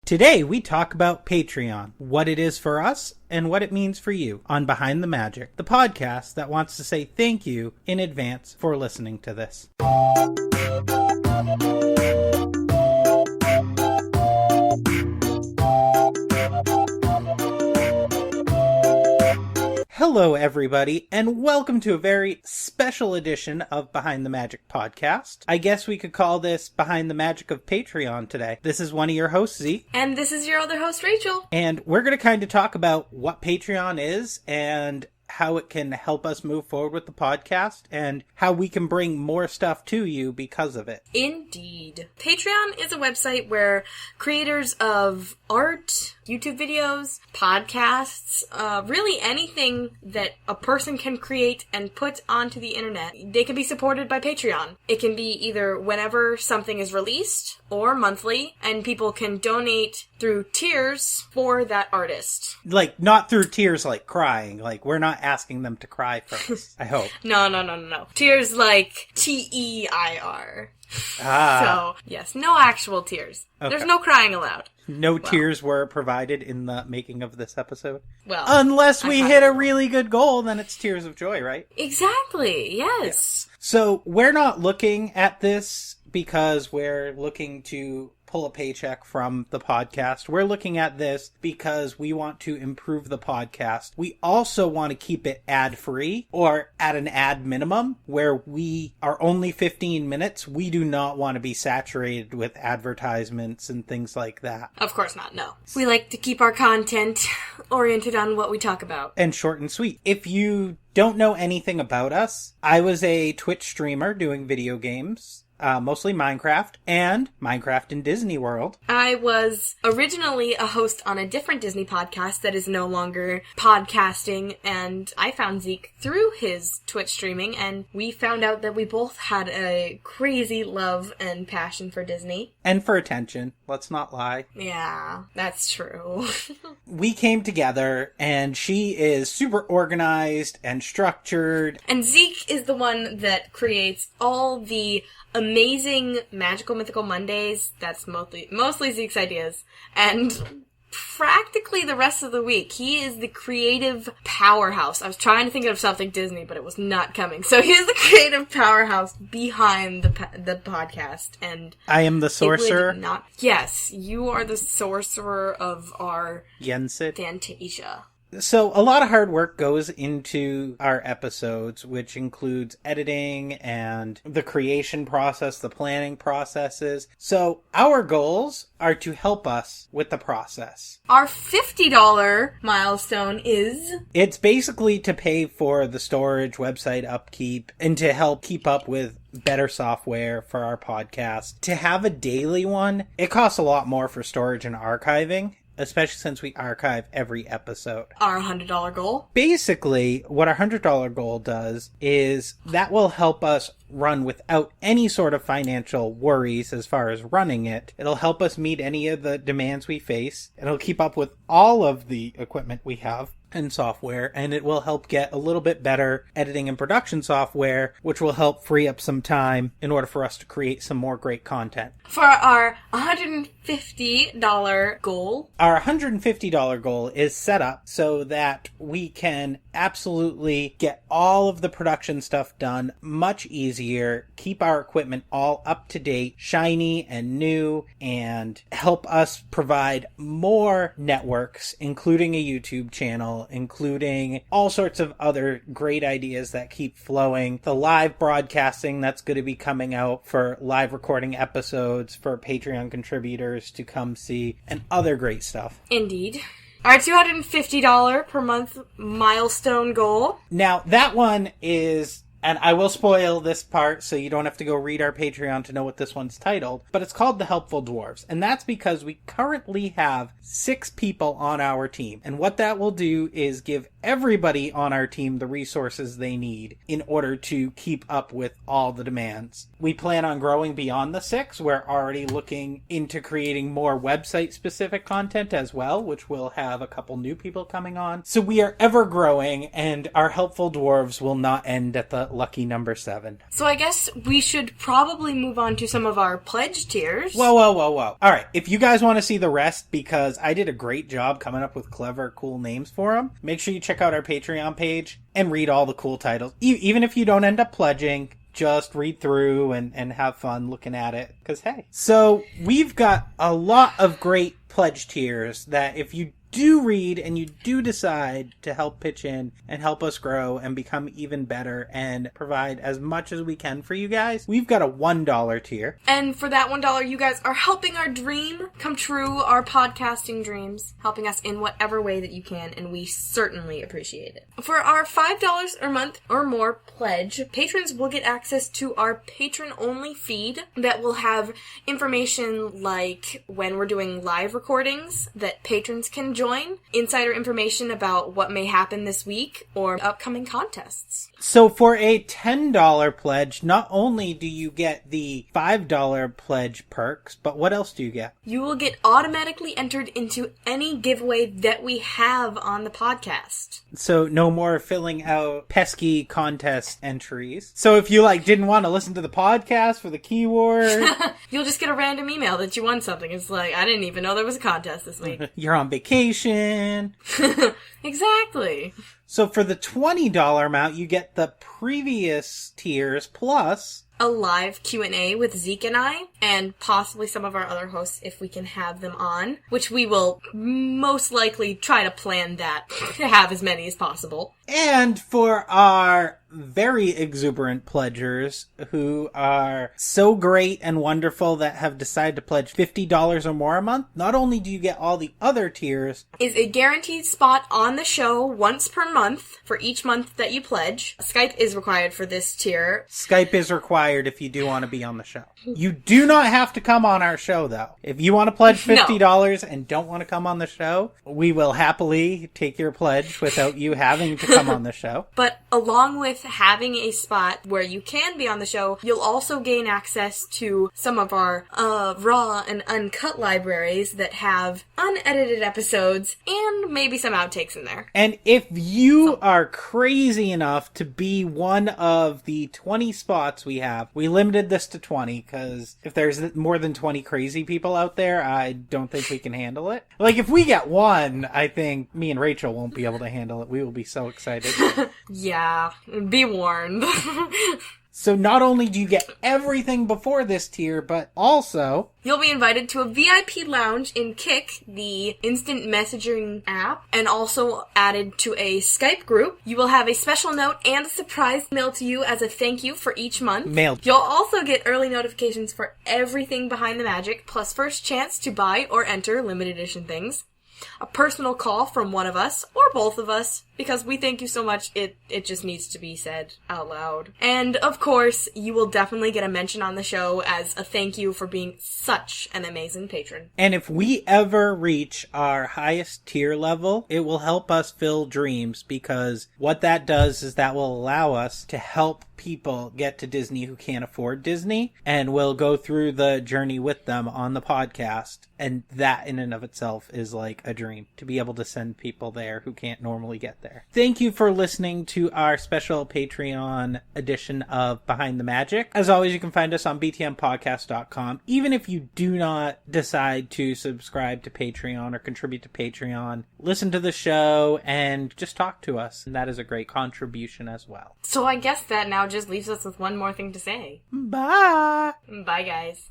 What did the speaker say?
Today we talk about Patreon, what it is for us and what it means for you on Behind the Magic, the podcast that wants to say thank you in advance for listening to this. Hello, everybody, and welcome to a very special edition of Behind the Magic podcast. I guess we could call this Behind the Magic of Patreon today. This is one of your hosts, Zeke. And this is your other host, Rachel. And we're going to kind of talk about what Patreon is and how it can help us move forward with the podcast and how we can bring more stuff to you because of it. Indeed. Patreon is a website where creators of art, YouTube videos, podcasts, really anything that a person can create and put onto the internet, they can be supported by Patreon. It can be either whenever something is released or monthly, and people can donate through tiers for that artist. Like, not through tears like crying. Like, we're not asking them to cry first, I hope. No. Tiers like TEIR. Ah. So, yes, no actual tears. Okay. There's no crying allowed. No tears were provided in the making of this episode? Well, unless we hit a really good goal, then it's tears of joy, right? Exactly, yes. So, we're not looking at this because we're looking to pull a paycheck from the podcast. We're looking at this because we want to improve the podcast. We also want to keep it ad-free or at an ad minimum where we are only 15 minutes. We do not want to be saturated with advertisements and things like that. Of course not, no. We like to keep our content oriented on what we talk about. And short and sweet. If you don't know anything about us, I was a Twitch streamer doing video games. Mostly Minecraft, and Minecraft in Disney World. I was originally a host on a different Disney podcast that is no longer podcasting, and I found Zeke through his Twitch streaming, and we found out that we both had a crazy love and passion for Disney. And for attention, let's not lie. Yeah, that's true. We came together, and she is super organized and structured. And Zeke is the one that creates all the amazing Magical Mythical Mondays. That's mostly Zeke's ideas. And practically the rest of the week, he is the creative powerhouse. I was trying to think of something Disney, but it was not coming. So he is the creative powerhouse behind the podcast. And I am the sorcerer. Yes, you are the sorcerer of our Yensid Fantasia. So a lot of hard work goes into our episodes, which includes editing and the creation process, the planning processes. So our goals are to help us with the process. Our $50 milestone is... It's basically to pay for the storage, website upkeep, and to help keep up with better software for our podcast. To have a daily one, it costs a lot more for storage and archiving, especially since we archive every episode. Our $100 goal? Basically, what our $100 goal does is that will help us run without any sort of financial worries as far as running it. It'll help us meet any of the demands we face. It'll keep up with all of the equipment we have and software, and it will help get a little bit better editing and production software, which will help free up some time in order for us to create some more great content. For our $150 goal. Our $150 goal is set up so that we can absolutely get all of the production stuff done much easier, keep our equipment all up to date, shiny and new, and help us provide more networks, including a YouTube channel, including all sorts of other great ideas that keep flowing. The live broadcasting that's going to be coming out for live recording episodes for Patreon contributors to come see, and other great stuff. Indeed. Our $250 per month milestone goal. Now, that one is... And I will spoil this part so you don't have to go read our Patreon to know what this one's titled. But it's called The Helpful Dwarves. And that's because we currently have 6 people on our team. And what that will do is give everybody on our team the resources they need in order to keep up with all the demands. We plan on growing beyond the 6. We're already looking into creating more website-specific content as well, which will have a couple new people coming on. So we are ever growing, and our Helpful Dwarves will not end at the lucky number 7. So I guess we should probably move on to some of our pledge tiers. Whoa. All right, if you guys want to see the rest, because I did a great job coming up with clever, cool names for them, make sure you check out our Patreon page and read all the cool titles. Even if you don't end up pledging, just read through and have fun looking at it, because hey. So we've got a lot of great pledge tiers that if you do read and you do decide to help pitch in and help us grow and become even better and provide as much as we can for you guys, we've got a $1 tier. And for that $1, you guys are helping our dream come true, our podcasting dreams, helping us in whatever way that you can, and we certainly appreciate it. For our $5 a month or more pledge, patrons will get access to our patron-only feed that will have information like when we're doing live recordings that patrons can join, insider information about what may happen this week, or upcoming contests. So for a $10 pledge, not only do you get the $5 pledge perks, but what else do you get? You will get automatically entered into any giveaway that we have on the podcast. So no more filling out pesky contest entries. So if you didn't want to listen to the podcast for the keyword, you'll just get a random email that you won something. It's like, I didn't even know there was a contest this week. You're on vacation. Exactly. So for the $20 amount, you get the previous tiers plus a live Q&A with Zeke and I, and possibly some of our other hosts if we can have them on, which we will most likely try to plan that to have as many as possible. And for our very exuberant pledgers who are so great and wonderful that have decided to pledge $50 or more a month, not only do you get all the other tiers, is a guaranteed spot on the show once per month for each month that you pledge. Skype is required for this tier. Skype is required if you do want to be on the show. You do not have to come on our show, though. If you want to pledge $50 and don't want to come on the show, we will happily take your pledge without you having to come on the show. But along with having a spot where you can be on the show, you'll also gain access to some of our raw and uncut libraries that have unedited episodes and maybe some outtakes in there. And if you are crazy enough to be one of the 20 spots we have, we limited this to 20 because if there's more than 20 crazy people out there, I don't think we can handle it. If we get one, I think me and Rachel won't be able to handle it. We will be so excited. Yeah, be warned. So not only do you get everything before this tier, but also you'll be invited to a VIP lounge in Kik, the instant messaging app, and also added to a Skype group. You will have a special note and a surprise mailed to you as a thank you for each month. Mailed. You'll also get early notifications for everything behind the magic, plus first chance to buy or enter limited edition things. A personal call from one of us, or both of us, because we thank you so much, it just needs to be said out loud. And, of course, you will definitely get a mention on the show as a thank you for being such an amazing patron. And if we ever reach our highest tier level, it will help us fill dreams, because what that does is that will allow us to help people get to Disney who can't afford Disney, and we'll go through the journey with them on the podcast. And that in and of itself is like a dream, to be able to send people there who can't normally get there. Thank you for listening to our special Patreon edition of Behind the Magic. As always, you can find us on btmpodcast.com. Even if you do not decide to subscribe to Patreon or contribute to Patreon, listen to the show and just talk to us. And that is a great contribution as well. So I guess that now just leaves us with one more thing to say. Bye! Bye, guys.